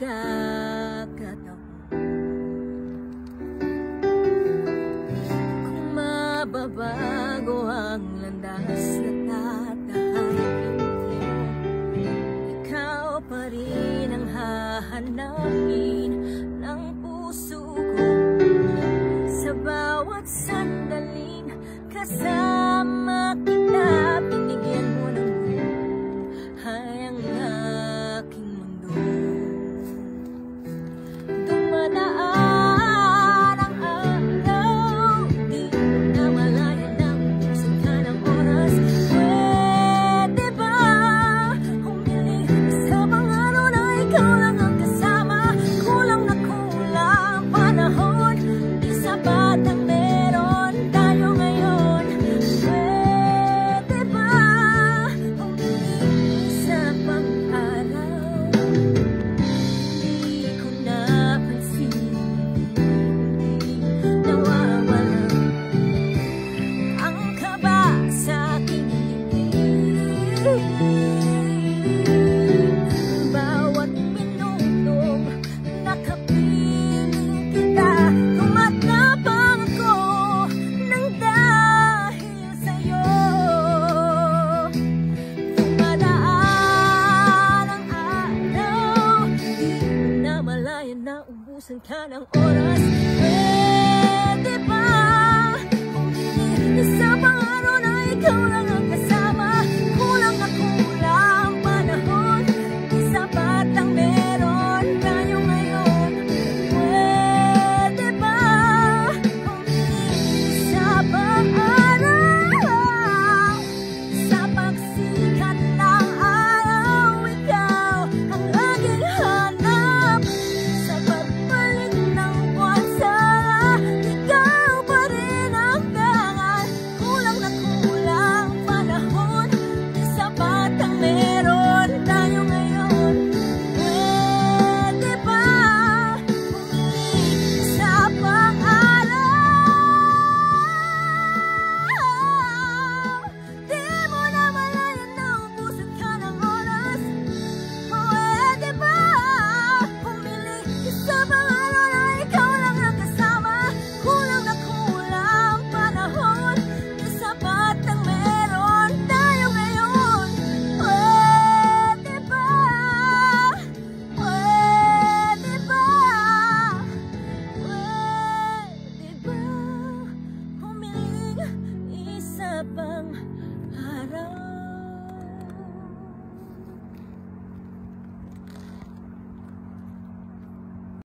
pagkakataon. Kung mababago ang landas na tatahakin, ikaw pa rin ang hahanapin ng puso ko. Sa bawat sandaling kasama kita, binigyan mo ng buhay ang aking mundo. Dumadaan ang araw, di na malaya na ubusin ka ng oras. Pwede ba humiling sa mga araw na ikaw lang ang kasama? Kulang na kulang panahon, di sapat ang meron tayo ngayon. Pwede ba humiling sa pang-araw? Di ko napansin, nawawala ang kaba sa aking ngiti. Bawat minutong nakapiling kita, tumatapang ako nang dahil sa'yo. Dumadaan ang araw, di mo na malaya na ubusan ka ng oras. Pwede ba humiling sa pang-araw na ikaw lang